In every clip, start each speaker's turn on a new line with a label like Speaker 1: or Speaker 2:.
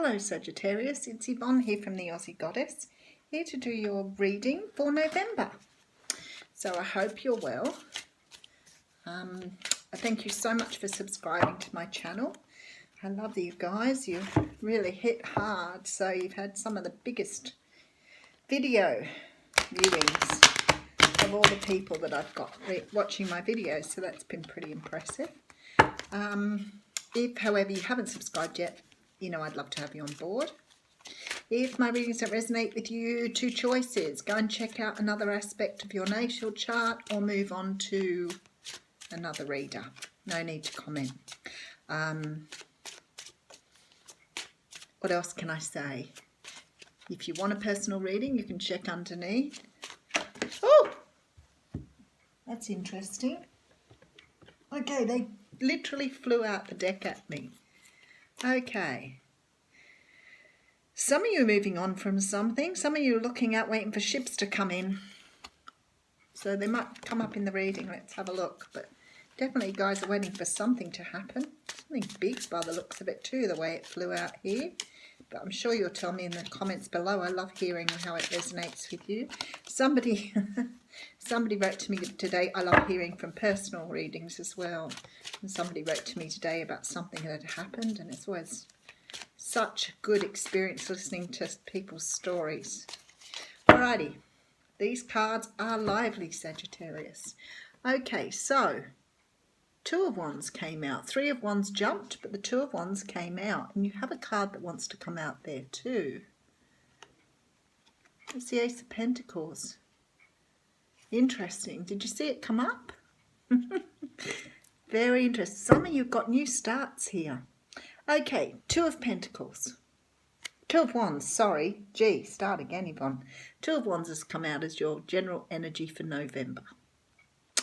Speaker 1: Hello Sagittarius, it's Yvonne here from the Aussie Goddess, here to do your reading for November. So I hope you're well. I thank you so much for subscribing to my channel. I love you guys, you've really hit hard, so you've had some of the biggest video viewings of all the people that I've got watching my videos, so that's been pretty impressive. If, however, you haven't subscribed yet, you know I'd love to have you on board. If my readings don't resonate with you, two choices. Go and check out another aspect of your natal chart or move on to another reader. No need to comment. What else can I say? If you want a personal reading, you can check underneath. Oh! That's interesting. Okay, they literally flew out the deck at me. Okay, some of you are moving on from something. Some of you are looking out waiting for ships to come in. So they might come up in the reading. Let's have a look. But definitely you guys are waiting for something to happen. Something big by the looks of it too, the way it flew out here. But I'm sure you'll tell me in the comments below. I love hearing how it resonates with you. Somebody wrote to me today, I love hearing from personal readings as well. And somebody wrote to me today about something that had happened, and it's always such a good experience listening to people's stories. Alrighty, these cards are lively, Sagittarius. Okay, so Two of Wands came out. Three of Wands jumped, but the Two of Wands came out. And you have a card that wants to come out there too. It's the Ace of Pentacles. Interesting. Did you see it come up? Very interesting. Some of you have got new starts here. Okay, Two of Pentacles. Two of Wands, sorry. Gee, start again, Yvonne. Two of Wands has come out as your general energy for November.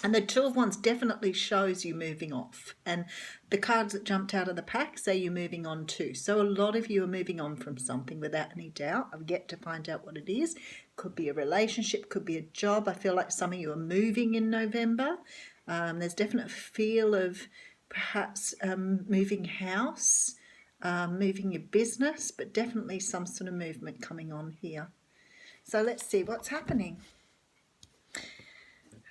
Speaker 1: And the Two of Wands definitely shows you moving off. And the cards that jumped out of the pack say you're moving on too. So a lot of you are moving on from something without any doubt. I've yet to find out what it is. Could be a relationship, could be a job. I feel like some of you are moving in November. There's definitely a feel of perhaps moving house, moving your business, but definitely some sort of movement coming on here. So let's see what's happening.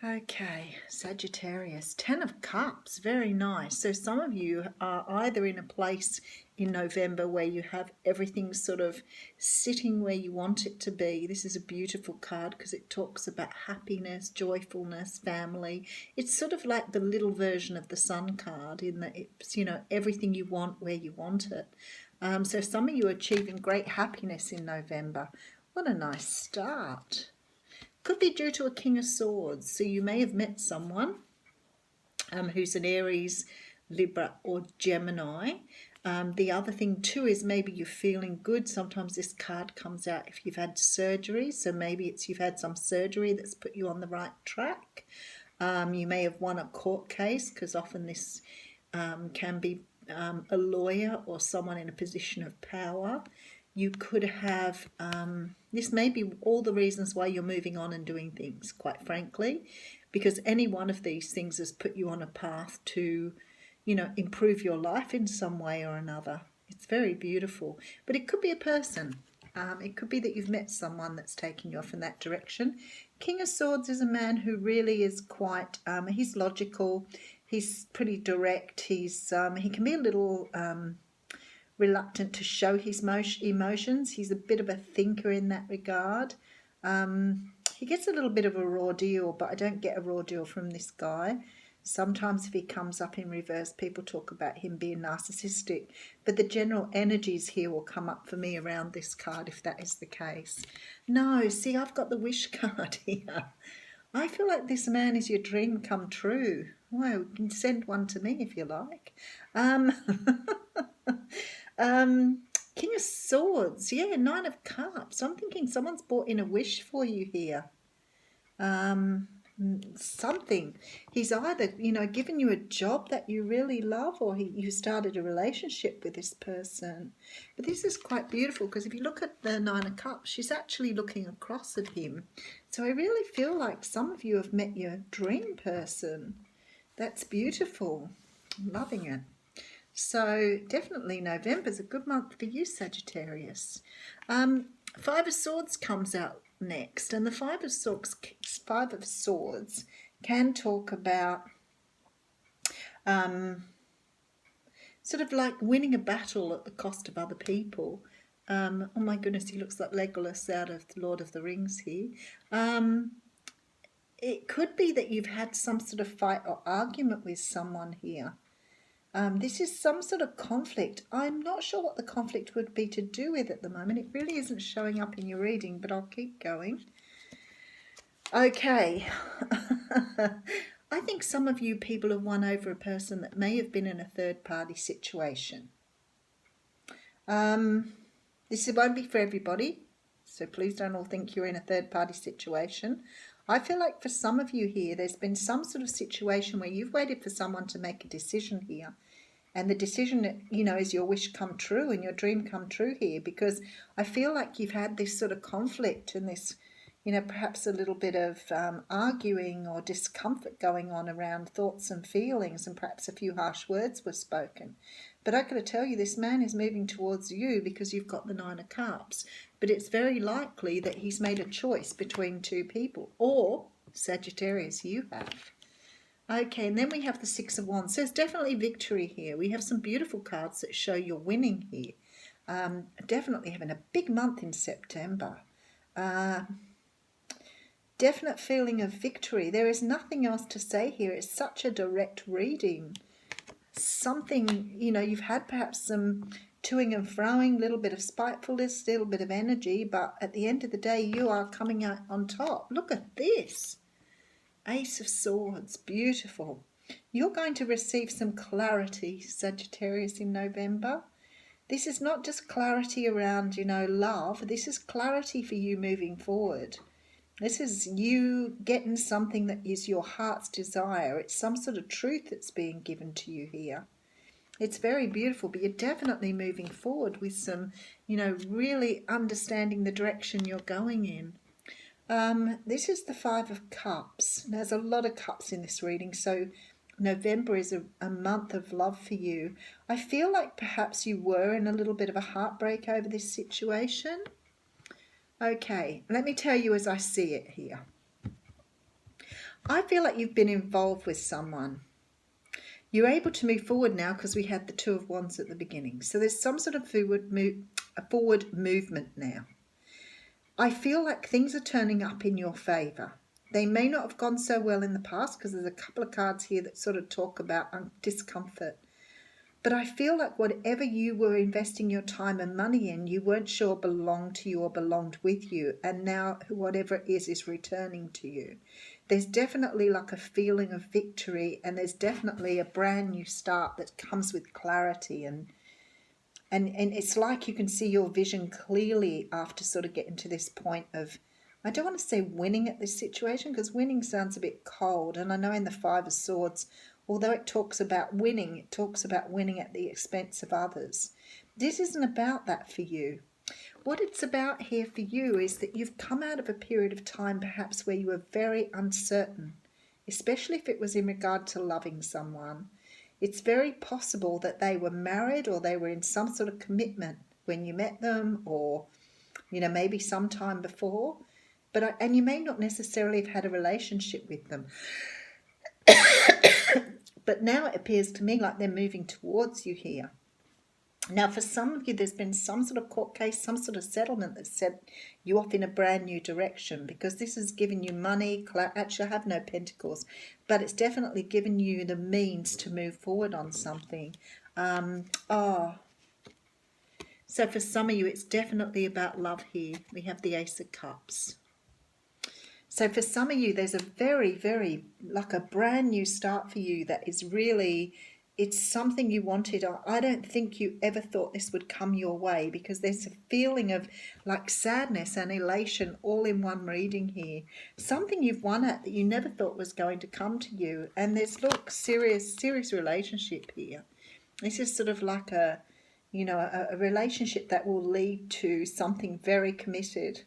Speaker 1: Okay, Sagittarius, 10 of Cups, very nice. So some of you are either in a place in November where you have everything sort of sitting where you want it to be. This is a beautiful card because it talks about happiness, joyfulness, family. It's sort of like the little version of the Sun card in that it's, you know, everything you want where you want it. So some of you are achieving great happiness in November. What a nice start. Could be due to a King of Swords. So you may have met someone who's an Aries, Libra or Gemini. The other thing too is maybe you're feeling good. Sometimes this card comes out if you've had surgery. So maybe it's you've had some surgery that's put you on the right track. You may have won a court case because often this can be a lawyer or someone in a position of power. You could have, this may be all the reasons why you're moving on and doing things, quite frankly, because any one of these things has put you on a path to, you know, improve your life in some way or another. It's very beautiful, but it could be a person. It could be that you've met someone that's taking you off in that direction. King of Swords is a man who really is quite, he's logical, he's pretty direct, he can be a little reluctant to show his emotions. He's a bit of a thinker in that regard. He gets a little bit of a raw deal, but I don't get a raw deal from this guy. Sometimes if he comes up in reverse, people talk about him being narcissistic, but the general energies here will come up for me around this card if that is the case. No, see, I've got the wish card here. I feel like this man is your dream come true. Well, you can send one to me if you like. King of Swords, yeah, Nine of Cups. I'm thinking someone's brought in a wish for you here. Something. He's either, you know, given you a job that you really love, or you started a relationship with this person. But this is quite beautiful because if you look at the Nine of Cups, she's actually looking across at him. So I really feel like some of you have met your dream person. That's beautiful. I'm loving it. So definitely November's a good month for you, Sagittarius. Five of Swords comes out next, and the Five of Swords can talk about sort of like winning a battle at the cost of other people. Oh my goodness, he looks like Legolas out of the Lord of the Rings here. It could be that you've had some sort of fight or argument with someone here. This is some sort of conflict. I'm not sure what the conflict would be to do with at the moment. It really isn't showing up in your reading, but I'll keep going. Okay. I think some of you people have won over a person that may have been in a third-party situation. This won't be for everybody, so please don't all think you're in a third-party situation. I feel like for some of you here, there's been some sort of situation where you've waited for someone to make a decision here. And the decision, is your wish come true and your dream come true here, because I feel like you've had this sort of conflict and this, perhaps a little bit of arguing or discomfort going on around thoughts and feelings, and perhaps a few harsh words were spoken. But I got to tell you, this man is moving towards you because you've got the Nine of Cups. But it's very likely that he's made a choice between two people, or Sagittarius, you have. Okay, and then we have the Six of Wands. So there's definitely victory here. We have some beautiful cards that show you're winning here. Definitely having a big month in September. Definite feeling of victory. There is nothing else to say here. It's such a direct reading. Something, you've had perhaps some toing and froing, a little bit of spitefulness, a little bit of energy, but at the end of the day, you are coming out on top. Look at this. Ace of Swords, beautiful. You're going to receive some clarity, Sagittarius, in November. This is not just clarity around, love. This is clarity for you moving forward. This is you getting something that is your heart's desire. It's some sort of truth that's being given to you here. It's very beautiful, but you're definitely moving forward with some, really understanding the direction you're going in. This is the Five of Cups. There's a lot of cups in this reading, so November is a month of love for you. I feel like perhaps you were in a little bit of a heartbreak over this situation. Okay, let me tell you as I see it here. I feel like you've been involved with someone. You're able to move forward now because we had the Two of Wands at the beginning. So there's some sort of forward movement now. I feel like things are turning up in your favour. They may not have gone so well in the past because there's a couple of cards here that sort of talk about discomfort. But I feel like whatever you were investing your time and money in, you weren't sure belonged to you or belonged with you. And now whatever it is returning to you. There's definitely like a feeling of victory, and there's definitely a brand new start that comes with clarity. And it's like you can see your vision clearly after sort of getting to this point of, I don't want to say winning at this situation because winning sounds a bit cold. And I know in the Five of Swords, although it talks about winning, it talks about winning at the expense of others. This isn't about that for you. What it's about here for you is that you've come out of a period of time perhaps where you were very uncertain, especially if it was in regard to loving someone. It's very possible that they were married or they were in some sort of commitment when you met them, or, maybe sometime before. And you may not necessarily have had a relationship with them. But now it appears to me like they're moving towards you here. Now, for some of you, there's been some sort of court case, some sort of settlement that set you off in a brand new direction, because this has given you money. Actually, I have no pentacles, but it's definitely given you the means to move forward on something. So for some of you, it's definitely about love here. We have the Ace of Cups. So for some of you, there's a very, very, like a brand new start for you that is really... It's something you wanted. I don't think you ever thought this would come your way, because there's a feeling of like sadness and elation all in one reading here. Something you've won at that you never thought was going to come to you. And there's, look, serious relationship here. This is sort of like a relationship that will lead to something very committed.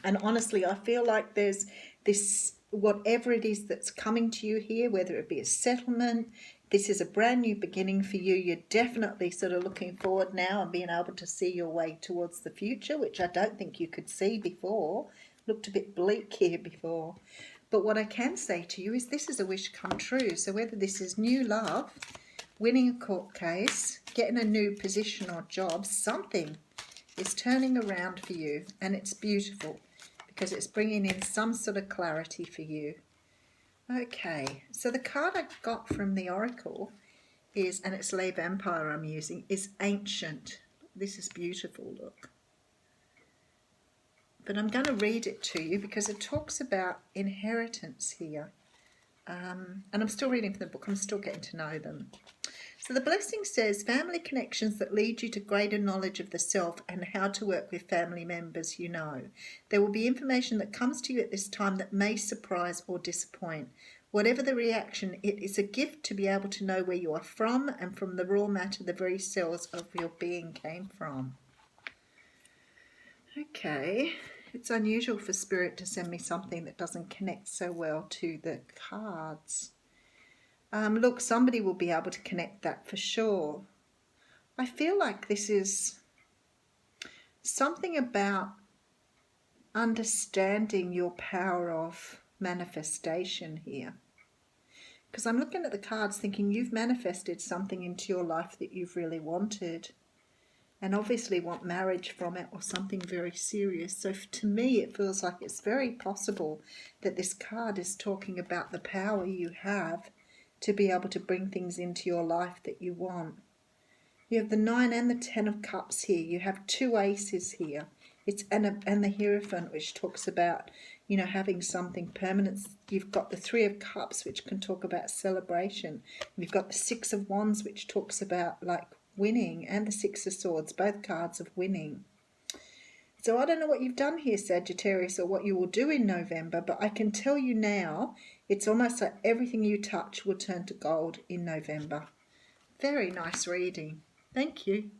Speaker 1: And honestly, I feel like there's this, whatever it is that's coming to you here, whether it be a settlement, This is a brand new beginning for you. You're definitely sort of looking forward now and being able to see your way towards the future, which I don't think you could see before. Looked a bit bleak here before. But what I can say to you is this is a wish come true. So whether this is new love, winning a court case, getting a new position or job, something is turning around for you, and it's beautiful because it's bringing in some sort of clarity for you. Okay, so the card I got from the Oracle is, and it's Lay Vampire I'm using, is Ancient. This is beautiful, look. But I'm going to read it to you because it talks about inheritance here. And I'm still reading from the book. I'm still getting to know them. So the blessing says, family connections that lead you to greater knowledge of the self and how to work with family members you know. There will be information that comes to you at this time that may surprise or disappoint. Whatever the reaction, it is a gift to be able to know where you are from and from the raw matter the very cells of your being came from. Okay, it's unusual for Spirit to send me something that doesn't connect so well to the cards. Look, somebody will be able to connect that for sure. I feel like this is something about understanding your power of manifestation here. Because I'm looking at the cards thinking you've manifested something into your life that you've really wanted. And obviously want marriage from it or something very serious. So to me, it feels like it's very possible that this card is talking about the power you have to be able to bring things into your life that you want. You have the 9 and the 10 of Cups here. You have 2 aces here. It's and the Hierophant, which talks about, you know, having something permanent. You've got the 3 of Cups, which can talk about celebration. You've got the 6 of Wands, which talks about like winning, and the 6 of Swords, both cards of winning. So I don't know what you've done here, Sagittarius, or what you will do in November, but I can tell you now, it's almost like everything you touch will turn to gold in November. Very nice reading. Thank you.